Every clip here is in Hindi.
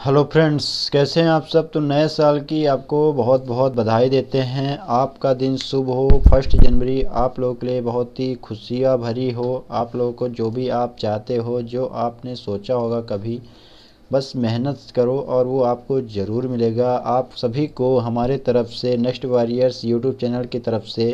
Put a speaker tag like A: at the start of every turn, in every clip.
A: हेलो फ्रेंड्स, कैसे हैं आप सब। तो नए साल की आपको बहुत बहुत बधाई देते हैं। आपका दिन शुभ हो। 1 जनवरी आप लोगों के लिए बहुत ही खुशियाँ भरी हो। आप लोगों को जो भी आप चाहते हो, जो आपने सोचा होगा कभी, बस मेहनत करो और वो आपको ज़रूर मिलेगा। आप सभी को हमारे तरफ से नेक्स्ट वॉरियर्स यूट्यूब चैनल की तरफ से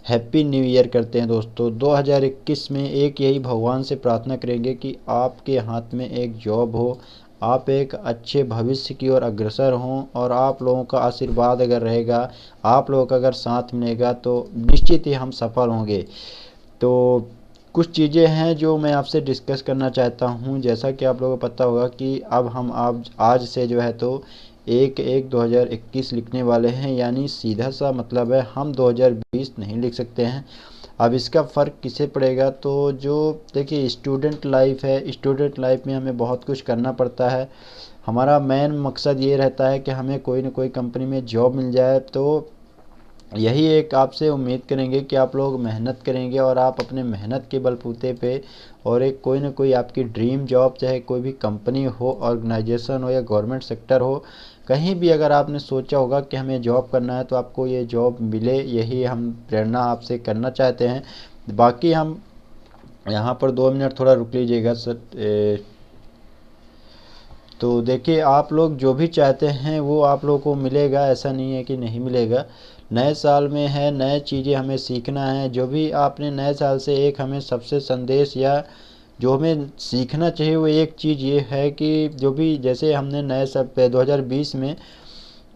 A: हैप्पी न्यू ईयर करते हैं। दोस्तों 2021 में एक यही भगवान से प्रार्थना करेंगे कि आपके हाथ में एक जॉब हो, आप एक अच्छे भविष्य की ओर अग्रसर हों, और आप लोगों का आशीर्वाद अगर रहेगा, आप लोगों का अगर साथ मिलेगा तो निश्चित ही हम सफल होंगे। तो कुछ चीज़ें हैं जो मैं आपसे डिस्कस करना चाहता हूँ। जैसा कि आप लोगों को पता होगा कि अब हम आज से जो है तो 1/1/2021 लिखने वाले हैं, यानी सीधा सा मतलब है हम 2020 नहीं लिख सकते हैं। अब इसका फ़र्क किसे पड़ेगा, तो जो देखिए स्टूडेंट लाइफ है, स्टूडेंट लाइफ में हमें बहुत कुछ करना पड़ता है। हमारा मेन मकसद ये रहता है कि हमें कोई ना कोई कंपनी में जॉब मिल जाए। तो यही एक आपसे उम्मीद करेंगे कि आप लोग मेहनत करेंगे और आप अपने मेहनत के बलबूते पे और एक कोई ना कोई आपकी ड्रीम जॉब, चाहे कोई भी कंपनी हो, ऑर्गेनाइजेशन हो या गवर्नमेंट सेक्टर हो, कहीं भी अगर आपने सोचा होगा कि हमें जॉब करना है तो आपको ये जॉब मिले, यही हम प्रेरणा आपसे करना चाहते हैं। बाकी हम यहाँ पर 2 मिनट थोड़ा रुक लीजिएगा सर। तो देखिए आप लोग जो भी चाहते हैं वो आप लोगों को मिलेगा, ऐसा नहीं है कि नहीं मिलेगा। नए साल में है, नए चीज़ें हमें सीखना है। जो भी आपने नए साल से एक हमें सबसे संदेश या जो हमें सीखना चाहिए वो एक चीज़ ये है कि जो भी जैसे हमने नए साल पे 2020 में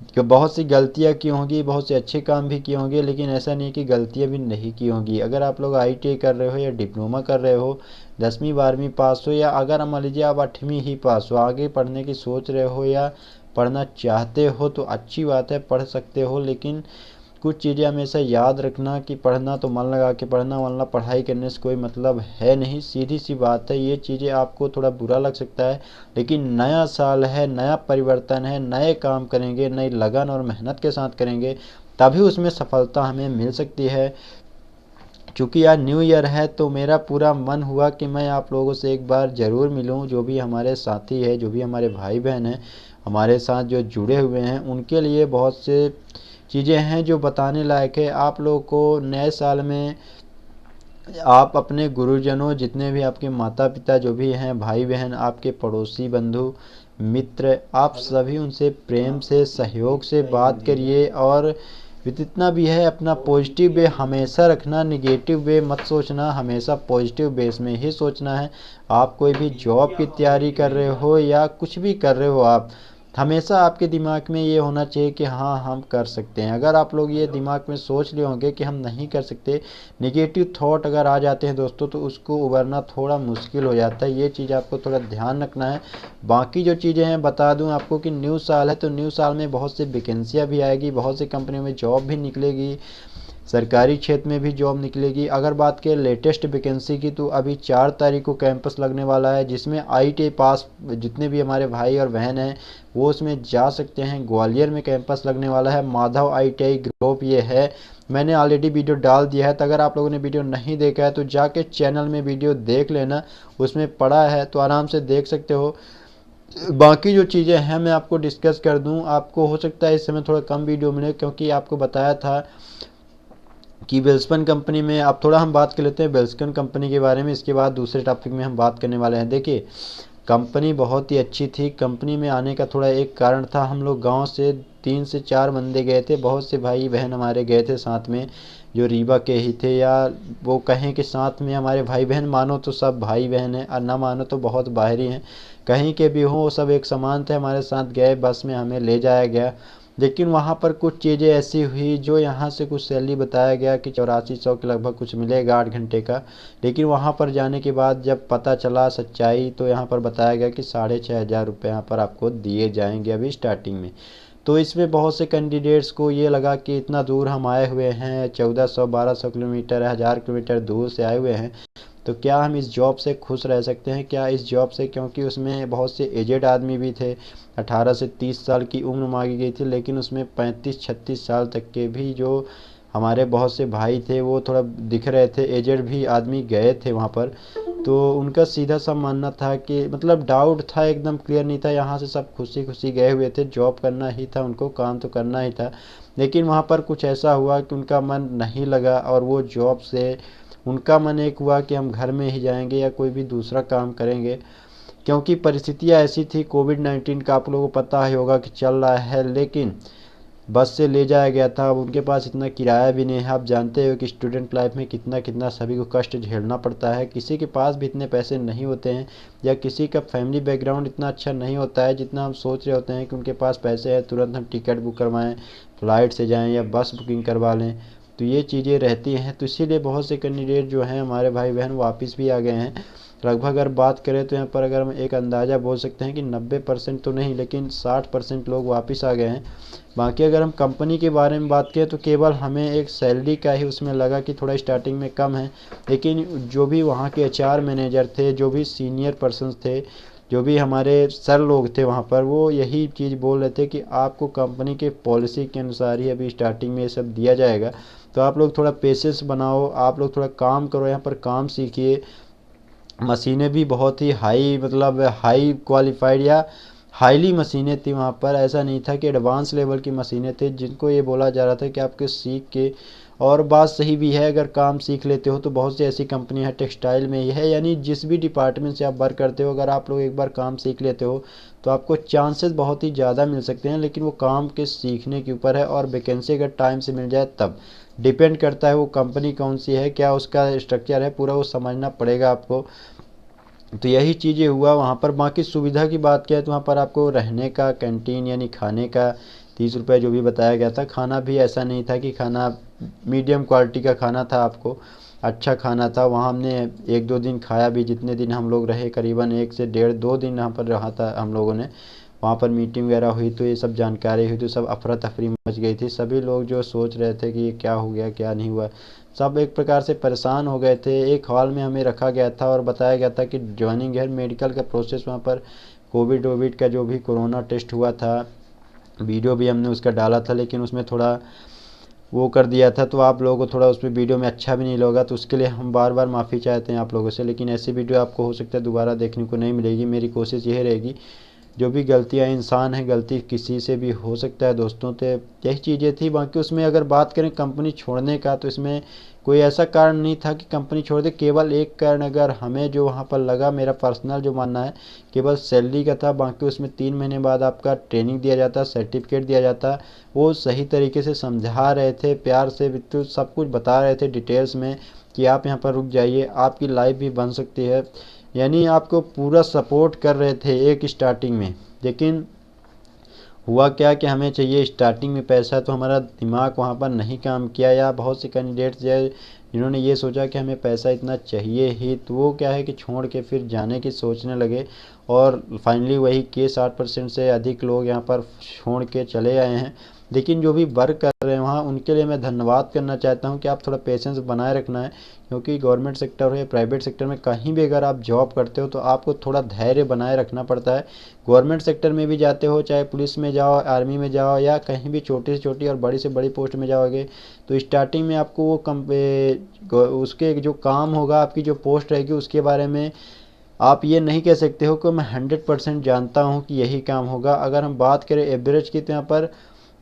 A: कि बहुत सी गलतियाँ की होंगी, बहुत से अच्छे काम भी किए होंगे, लेकिन ऐसा नहीं कि गलतियाँ भी नहीं की होंगी। अगर आप लोग ITI कर रहे हो या डिप्लोमा कर रहे हो, 10वीं 12वीं पास हो, या अगर मान लीजिए आप 8वीं ही पास हो, आगे पढ़ने की सोच रहे हो या पढ़ना चाहते हो तो अच्छी बात है, पढ़ सकते हो। लेकिन कुछ चीज़ें हमेशा याद रखना कि पढ़ना तो मन लगा के पढ़ना, वरना पढ़ाई करने से कोई मतलब है नहीं। सीधी सी बात है। ये चीज़ें आपको थोड़ा बुरा लग सकता है, लेकिन नया साल है, नया परिवर्तन है, नए काम करेंगे, नई लगन और मेहनत के साथ करेंगे, तभी उसमें सफलता हमें मिल सकती है। चूँकि आज न्यू ईयर है तो मेरा पूरा मन हुआ कि मैं आप लोगों से एक बार ज़रूर मिलूं। जो भी हमारे साथी है, जो भी हमारे भाई बहन हैं, हमारे साथ जो जुड़े हुए हैं, उनके लिए बहुत से चीज़ें हैं जो बताने लायक है। आप लोगों को नए साल में आप अपने गुरुजनों, जितने भी आपके माता पिता जो भी हैं, भाई बहन, आपके पड़ोसी, बंधु मित्र, आप सभी उनसे प्रेम से, सहयोग से बात करिए। और जितना भी है अपना पॉजिटिव वे हमेशा रखना, निगेटिव वे मत सोचना, हमेशा पॉजिटिव बेस में ही सोचना है। आप कोई भी जॉब की तैयारी कर रहे हो या कुछ भी कर रहे हो, आप हमेशा आपके दिमाग में ये होना चाहिए कि हाँ हम कर सकते हैं। अगर आप लोग ये दिमाग में सोच लिए होंगे कि हम नहीं कर सकते, निगेटिव थॉट अगर आ जाते हैं दोस्तों, तो उसको उबरना थोड़ा मुश्किल हो जाता है। ये चीज़ आपको थोड़ा ध्यान रखना है। बाकी जो चीज़ें हैं बता दूं आपको कि न्यू साल है तो न्यू साल में बहुत से वैकेंसियाँ भी आएगी, बहुत सी कंपनियों में जॉब भी निकलेगी, सरकारी क्षेत्र में भी जॉब निकलेगी। अगर बात करें लेटेस्ट वैकेंसी की, तो अभी 4 तारीख को कैंपस लगने वाला है, जिसमें ITI पास जितने भी हमारे भाई और बहन हैं वो उसमें जा सकते हैं। ग्वालियर में कैंपस लगने वाला है, माधव ITI ग्रुप ये है। मैंने ऑलरेडी वीडियो डाल दिया है, तो अगर आप लोगों ने वीडियो नहीं देखा है तो जाके चैनल में वीडियो देख लेना, उसमें पड़ा है तो आराम से देख सकते हो। बाकी जो चीज़ें हैं मैं आपको डिस्कस कर दूं। आपको हो सकता है इस समय थोड़ा कम वीडियो मिले, क्योंकि आपको बताया था कि वेल्सपन कंपनी में। अब थोड़ा हम बात कर लेते हैं वेल्सपन कंपनी के बारे में, इसके बाद दूसरे टॉपिक में हम बात करने वाले हैं। देखिए कंपनी बहुत ही अच्छी थी। कंपनी में आने का थोड़ा एक कारण था, हम लोग गांव से 3 से 4 बंदे गए थे, बहुत से भाई बहन हमारे गए थे साथ में, जो रीवा के ही थे, या वो कहें कि साथ में हमारे भाई बहन, मानो तो सब भाई बहन हैं और ना मानो तो बहुत बाहरी हैं, कहीं के भी हों, वो सब एक समान थे। हमारे साथ गए, बस में हमें ले जाया गया। लेकिन वहाँ पर कुछ चीज़ें ऐसी हुई, जो यहाँ से कुछ सैलरी बताया गया कि 8400 के लगभग कुछ मिलेगा 8 घंटे का, लेकिन वहाँ पर जाने के बाद जब पता चला सच्चाई, तो यहाँ पर बताया गया कि 6500 रुपये यहाँ पर आपको दिए जाएंगे अभी स्टार्टिंग में। तो इसमें बहुत से कैंडिडेट्स को ये लगा कि इतना दूर हम आए हुए हैं, 1400 1200 किलोमीटर, 1000 किलोमीटर दूर से आए हुए हैं, तो क्या हम इस जॉब से खुश रह सकते हैं क्या इस जॉब से, क्योंकि उसमें बहुत से एजेड आदमी भी थे। 18 से 30 साल की उम्र मांगी गई थी, लेकिन उसमें 35 36 साल तक के भी जो हमारे बहुत से भाई थे, वो थोड़ा दिख रहे थे, एजेड भी आदमी गए थे वहाँ पर। तो उनका सीधा सा मानना था कि मतलब डाउट था, एकदम क्लियर नहीं था। यहाँ से सब खुशी खुशी गए हुए थे, जॉब करना ही था उनको, काम तो करना ही था। लेकिन वहाँ पर कुछ ऐसा हुआ कि उनका मन नहीं लगा, और वो जॉब से उनका मन एक हुआ कि हम घर में ही जाएंगे या कोई भी दूसरा काम करेंगे। क्योंकि परिस्थितियाँ ऐसी थी, कोविड-19 का आप लोगों को पता ही होगा कि चल रहा है, लेकिन बस से ले जाया गया था। अब उनके पास इतना किराया भी नहीं है। आप जानते हो कि स्टूडेंट लाइफ में कितना कितना सभी को कष्ट झेलना पड़ता है। किसी के पास भी इतने पैसे नहीं होते हैं, या किसी का फैमिली बैकग्राउंड इतना अच्छा नहीं होता है जितना हम सोच रहे होते हैं कि उनके पास पैसे हैं, तुरंत हम टिकट बुक करवाएं, फ़्लाइट से जाएं या बस बुकिंग करवा लें। तो ये चीज़ें रहती हैं, तो इसीलिए बहुत से कैंडिडेट जो हैं हमारे भाई बहन वापस भी आ गए हैं। लगभग अगर बात करें तो यहाँ पर अगर हम एक अंदाज़ा बोल सकते हैं कि 90% तो नहीं, लेकिन 60% लोग वापस आ गए हैं। बाकी अगर हम कंपनी के बारे में बात करें तो केवल हमें एक सैलरी का ही उसमें लगा कि थोड़ा स्टार्टिंग में कम है, लेकिन जो भी वहाँ के एचआर मैनेजर थे, जो भी सीनियर पर्सन्स थे, जो भी हमारे सर लोग थे वहाँ पर, वो यही चीज़ बोल रहे थे कि आपको कंपनी के पॉलिसी के अनुसार ही अभी स्टार्टिंग में ये सब दिया जाएगा। तो आप लोग थोड़ा पेशेंस बनाओ, आप लोग थोड़ा काम करो, यहाँ पर काम सीखिए। मशीनें भी बहुत ही हाई, मतलब हाई क्वालिफाइड या हाईली मशीनें थी वहाँ पर। ऐसा नहीं था कि एडवांस लेवल की मशीनें थी जिनको ये बोला जा रहा था कि आपके सीख के, और बात सही भी है, अगर काम सीख लेते हो तो बहुत सी ऐसी कंपनी है, टेक्सटाइल में ही है, यानी जिस भी डिपार्टमेंट से आप वर्क करते हो, अगर आप लोग एक बार काम सीख लेते हो तो आपको चांसेस बहुत ही ज़्यादा मिल सकते हैं। लेकिन वो काम के सीखने के ऊपर है, और वैकेंसी अगर टाइम से मिल जाए तब डिपेंड करता है वो कंपनी कौन सी है, क्या उसका स्ट्रक्चर है, पूरा वो समझना पड़ेगा आपको। तो यही चीज़ें हुआ वहाँ पर। बाकी सुविधा की बात किया तो वहाँ पर आपको रहने का, कैंटीन यानी खाने का 30 रुपये जो भी बताया गया था। खाना भी ऐसा नहीं था कि खाना मीडियम क्वालिटी का खाना था, आपको अच्छा खाना था। वहाँ हमने 1-2 दिन खाया भी, जितने दिन हम लोग रहे, करीबन 1 से 1.5-2 दिन यहाँ पर रहा था हम लोगों ने। वहाँ पर मीटिंग वगैरह हुई तो ये सब जानकारी हुई, तो सब अफरा तफरी मच गई थी। सभी लोग जो सोच रहे थे कि ये क्या हो गया क्या नहीं हुआ, सब एक प्रकार से परेशान हो गए थे। एक हॉल में हमें रखा गया था और बताया गया था कि ज्वाइनिंग है, मेडिकल का प्रोसेस वहाँ पर, कोविड वोविड का जो भी कोरोना टेस्ट हुआ था, वीडियो भी हमने उसका डाला था, लेकिन उसमें थोड़ा वो कर दिया था, तो आप लोगों को थोड़ा उसमें वीडियो में अच्छा भी नहीं लगा, तो उसके लिए हम बार बार माफ़ी चाहते हैं आप लोगों से। लेकिन ऐसी वीडियो आपको हो सकता है दोबारा देखने को नहीं मिलेगी। मेरी कोशिश यह रहेगी, जो भी गलतियाँ, इंसान है, गलती किसी से भी हो सकता है दोस्तों, तो यही चीज़ें थी। बाकी उसमें अगर बात करें कंपनी छोड़ने का, तो इसमें कोई ऐसा कारण नहीं था कि कंपनी छोड़ दे। केवल एक कारण अगर हमें जो वहाँ पर लगा, मेरा पर्सनल जो मानना है, केवल सैलरी का था। बाकी उसमें 3 महीने बाद आपका ट्रेनिंग दिया जाता, सर्टिफिकेट दिया जाता। वो सही तरीके से समझा रहे थे, प्यार से बिल्कुल सब कुछ बता रहे थे डिटेल्स में कि आप यहाँ पर रुक जाइए, आपकी लाइफ भी बन सकती है, यानी आपको पूरा सपोर्ट कर रहे थे एक स्टार्टिंग में। लेकिन हुआ क्या कि हमें चाहिए स्टार्टिंग में पैसा, तो हमारा दिमाग वहाँ पर नहीं काम किया, या बहुत से कैंडिडेट्स जो जिन्होंने ये सोचा कि हमें पैसा इतना चाहिए ही, तो वो क्या है कि छोड़ के फिर जाने की सोचने लगे। और फाइनली वही के 60% से अधिक लोग यहाँ पर छोड़ के चले आए हैं। लेकिन जो भी वर्क कर रहे हैं वहाँ, उनके लिए मैं धन्यवाद करना चाहता हूँ कि आप थोड़ा पेशेंस बनाए रखना है। क्योंकि गवर्नमेंट सेक्टर हो या प्राइवेट सेक्टर में, कहीं भी अगर आप जॉब करते हो तो आपको थोड़ा धैर्य बनाए रखना पड़ता है। गवर्नमेंट सेक्टर में भी जाते हो, चाहे पुलिस में जाओ, आर्मी में जाओ, या कहीं भी छोटी से छोटी और बड़ी से बड़ी पोस्ट में जाओगे, तो स्टार्टिंग में आपको वो उसके जो काम होगा, आपकी जो पोस्ट रहेगी, उसके बारे में आप ये नहीं कह सकते हो कि मैं 100% जानता हूँ कि यही काम होगा। अगर हम बात करें एवरेज की, तो यहाँ पर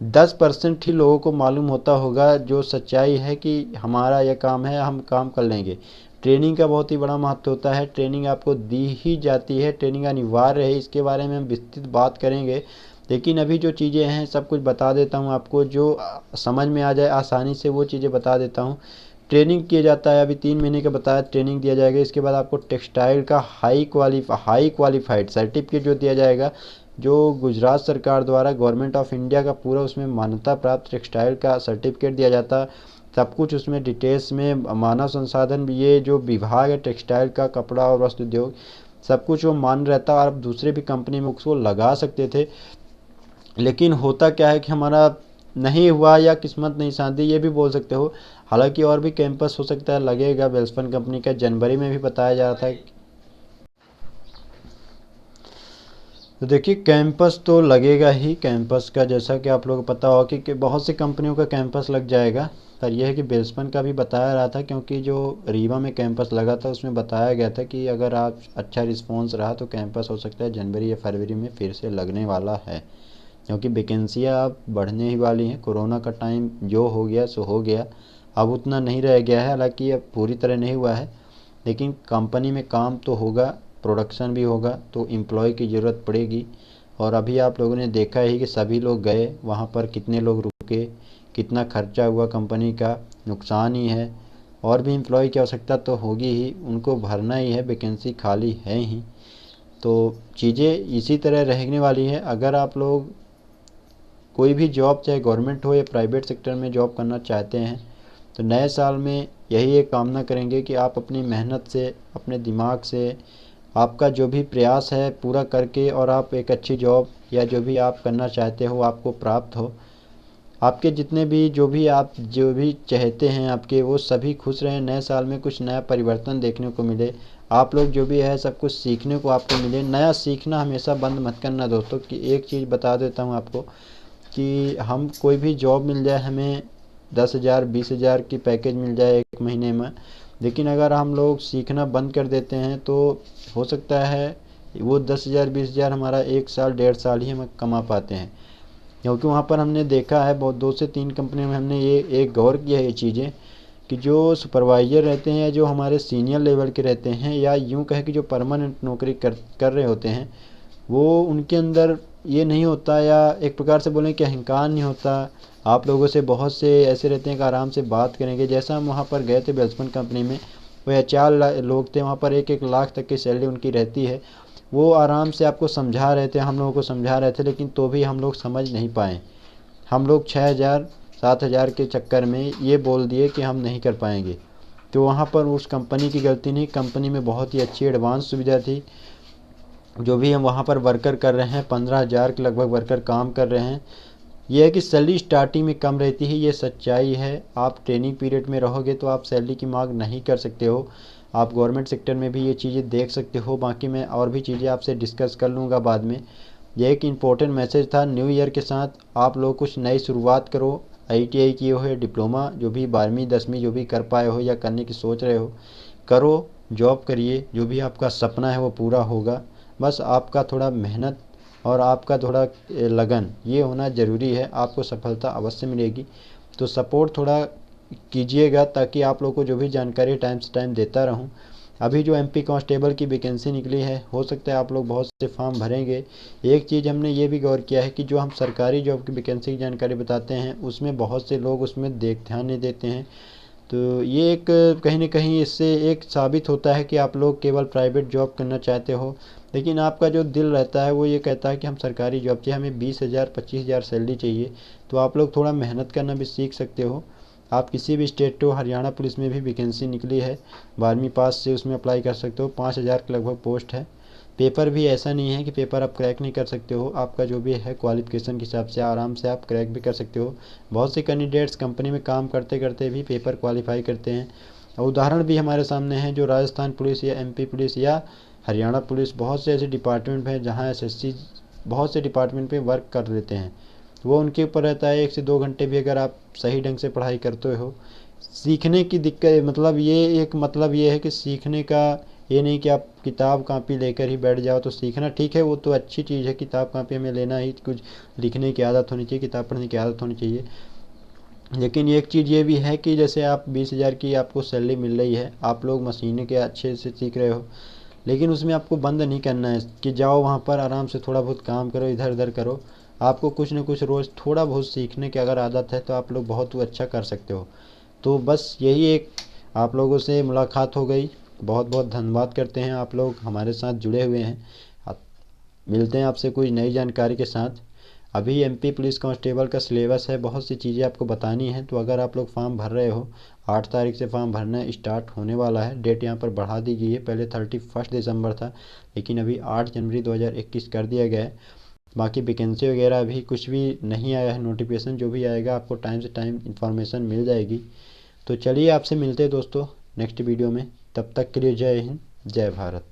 A: 10% ही लोगों को मालूम होता होगा जो सच्चाई है कि हमारा यह काम है, हम काम कर लेंगे। ट्रेनिंग का बहुत ही बड़ा महत्व होता है, ट्रेनिंग आपको दी ही जाती है, ट्रेनिंग अनिवार्य है। इसके बारे में हम विस्तृत बात करेंगे, लेकिन अभी जो चीज़ें हैं सब कुछ बता देता हूँ आपको, जो समझ में आ जाए आसानी से वो चीज़ें बता देता हूँ। ट्रेनिंग किया जाता है, अभी 3 महीने का बताया, ट्रेनिंग दिया जाएगा। इसके बाद आपको टेक्सटाइल का हाई क्वालिफाइड सर्टिफिकेट जो दिया जाएगा, जो गुजरात सरकार द्वारा, गवर्नमेंट ऑफ इंडिया का पूरा उसमें मान्यता प्राप्त टेक्सटाइल का सर्टिफिकेट दिया जाता। सब कुछ उसमें डिटेल्स में, मानव संसाधन, ये जो विभाग है टेक्सटाइल का, कपड़ा और वस्त्र उद्योग, सब कुछ वो मान रहता, और आप दूसरे भी कंपनी में उसको लगा सकते थे। लेकिन होता क्या है कि हमारा नहीं हुआ, या किस्मत नहीं साथ दी, ये भी बोल सकते हो। हालांकि और भी कैंपस हो सकता है लगेगा, वेल्सपन कंपनी का जनवरी में भी बताया जा रहा था। तो देखिए कैंपस तो लगेगा ही, कैंपस का जैसा कि आप लोगों को पता होगा कि बहुत सी कंपनियों का कैंपस लग जाएगा। पर यह है कि बेलसपन का भी बताया रहा था, क्योंकि जो रीवा में कैंपस लगा था उसमें बताया गया था कि अगर आप अच्छा रिस्पॉन्स रहा तो कैंपस हो सकता है जनवरी या फरवरी में फिर से लगने वाला है, क्योंकि वैकेंसियाँ अब बढ़ने ही वाली हैं। कोरोना का टाइम जो हो गया सो हो गया, अब उतना नहीं रह गया है, हालांकि अब पूरी तरह नहीं हुआ है, लेकिन कंपनी में काम तो होगा, प्रोडक्शन भी होगा, तो एम्प्लॉय की ज़रूरत पड़ेगी। और अभी आप लोगों ने देखा ही कि सभी लोग गए वहाँ पर, कितने लोग रुके, कितना खर्चा हुआ, कंपनी का नुकसान ही है। और भी एम्प्लॉय की आवश्यकता तो होगी ही, उनको भरना ही है, वैकेंसी खाली है ही, तो चीज़ें इसी तरह रहने वाली है। अगर आप लोग कोई भी जॉब, चाहे गवर्नमेंट हो या प्राइवेट सेक्टर में जॉब करना चाहते हैं, तो नए साल में यही एक कामना करेंगे कि आप अपनी मेहनत से, अपने दिमाग से, आपका जो भी प्रयास है पूरा करके और आप एक अच्छी जॉब या जो भी आप करना चाहते हो आपको प्राप्त हो। आपके जितने भी आप जो भी चाहते हैं आपके, वो सभी खुश रहें। नए साल में कुछ नया परिवर्तन देखने को मिले, आप लोग जो भी है सब कुछ सीखने को आपको मिले। नया सीखना हमेशा बंद मत करना दोस्तों। कि एक चीज़ बता देता हूँ आपको कि हम कोई भी जॉब मिल जाए, हमें 10,000 20,000 की पैकेज मिल जाए एक महीने में, लेकिन अगर हम लोग सीखना बंद कर देते हैं तो हो सकता है वो 10,000 20,000 हमारा 1 साल 1.5 साल ही हम कमा पाते हैं। क्योंकि वहाँ पर हमने देखा है बहुत 2 से 3 कंपनी में हमने ये एक गौर किया है ये चीज़ें, कि जो सुपरवाइज़र रहते हैं या जो हमारे सीनियर लेवल के रहते हैं, या यूँ कहें कि जो परमानेंट नौकरी कर रहे होते हैं, वो उनके अंदर ये नहीं होता, या एक प्रकार से बोलें कि अहंकार नहीं होता। आप लोगों से बहुत से ऐसे रहते हैं कि आराम से बात करेंगे। जैसा हम वहाँ पर गए थे बेलसपन कंपनी में, वो HR लोग थे वहाँ पर, 1-1 लाख तक की सैलरी उनकी रहती है। वो आराम से आपको समझा रहे थे, हम लोगों को समझा रहे थे, लेकिन तो भी हम लोग समझ नहीं पाए। हम लोग 6,000 7,000 के चक्कर में ये बोल दिए कि हम नहीं कर पाएंगे। तो वहाँ पर उस कंपनी की गलती नहीं, कंपनी में बहुत ही अच्छी एडवांस सुविधा थी। जो भी हम वहाँ पर वर्कर कर रहे हैं, 15,000 के लगभग वर्कर काम कर रहे हैं। यह है कि सैलरी स्टार्टिंग में कम रहती है, ये सच्चाई है। आप ट्रेनिंग पीरियड में रहोगे तो आप सैलरी की मांग नहीं कर सकते हो। आप गवर्नमेंट सेक्टर में भी ये चीज़ें देख सकते हो। बाकी मैं और भी चीज़ें आपसे डिस्कस कर लूँगा बाद में। यह एक इम्पोर्टेंट मैसेज था। न्यू ईयर के साथ आप लोग कुछ नई शुरुआत करो। ITI किए हो, डिप्लोमा जो भी 12वीं 10वीं जो भी कर पाए हो या करने की सोच रहे हो, करो, जॉब करिए, जो भी आपका सपना है वो पूरा होगा। बस आपका थोड़ा मेहनत और आपका थोड़ा लगन ये होना ज़रूरी है, आपको सफलता अवश्य मिलेगी। तो सपोर्ट थोड़ा कीजिएगा, ताकि आप लोग को जो भी जानकारी टाइम से टाइम देता रहूं। अभी जो MP कांस्टेबल की वैकेंसी निकली है, हो सकता है आप लोग बहुत से फॉर्म भरेंगे। एक चीज़ हमने ये भी गौर किया है कि जो हम सरकारी जॉब की वैकेंसी की जानकारी बताते हैं, उसमें बहुत से लोग उसमें ध्यान नहीं देते हैं। तो ये एक कहीं न कहीं इससे एक साबित होता है कि आप लोग केवल प्राइवेट जॉब करना चाहते हो, लेकिन आपका जो दिल रहता है वो ये कहता है कि हम सरकारी जॉब चाहिए, हमें 20,000 25,000 सैलरी चाहिए। तो आप लोग थोड़ा मेहनत करना भी सीख सकते हो। आप किसी भी स्टेट हो, हरियाणा पुलिस में भी वैकेंसी निकली है, 12वीं पास से उसमें अप्लाई कर सकते हो। 5,000 के लगभग पोस्ट है। पेपर भी ऐसा नहीं है कि पेपर आप क्रैक नहीं कर सकते हो, आपका जो भी है क्वालिफिकेशन के हिसाब से आराम से आप क्रैक भी कर सकते हो। बहुत से कैंडिडेट्स कंपनी में काम करते करते भी पेपर क्वालिफाई करते हैं। और उदाहरण भी हमारे सामने हैं, जो राजस्थान पुलिस या MP पुलिस या हरियाणा पुलिस, बहुत से ऐसे डिपार्टमेंट हैं जहाँ SSC बहुत से डिपार्टमेंट पे वर्क कर लेते हैं। वो उनके ऊपर रहता है, 1 से 2 घंटे भी अगर आप सही ढंग से पढ़ाई करते हो। सीखने की दिक्कत मतलब ये है कि सीखने का ये नहीं कि आप किताब कापी लेकर ही बैठ जाओ। तो सीखना ठीक है, वो तो अच्छी चीज़ है, किताब कापी हमें लेना ही, कुछ लिखने की आदत होनी चाहिए, किताब पढ़ने की आदत होनी चाहिए। लेकिन एक चीज़ ये भी है कि जैसे आप 20,000 की आपको सैलरी मिल रही है, आप लोग मशीनें के अच्छे से सीख रहे हो, लेकिन उसमें आपको बंद नहीं करना है कि जाओ वहाँ पर आराम से थोड़ा बहुत काम करो, इधर उधर करो। आपको कुछ न कुछ रोज़ थोड़ा बहुत सीखने की अगर आदत है तो आप लोग बहुत अच्छा कर सकते हो। तो बस यही एक आप लोगों से मुलाकात हो गई। बहुत बहुत धन्यवाद करते हैं, आप लोग हमारे साथ जुड़े हुए हैं। मिलते हैं आपसे कोई नई जानकारी के साथ। अभी MP पुलिस कांस्टेबल का सिलेबस है, बहुत सी चीज़ें आपको बतानी है। तो अगर आप लोग फॉर्म भर रहे हो, 8 तारीख से फॉर्म भरना स्टार्ट होने वाला है। डेट यहाँ पर बढ़ा दी गई है, पहले 31 दिसंबर था, लेकिन अभी 8 जनवरी 2021 कर दिया गया है। बाकी वैकेंसी वगैरह अभी कुछ भी नहीं आया है, नोटिफिकेशन जो भी आएगा आपको टाइम से टाइम इन्फॉर्मेशन मिल जाएगी। तो चलिए आपसे मिलते हैं दोस्तों नेक्स्ट वीडियो में। तब तक के लिए जय हिंद, जय भारत।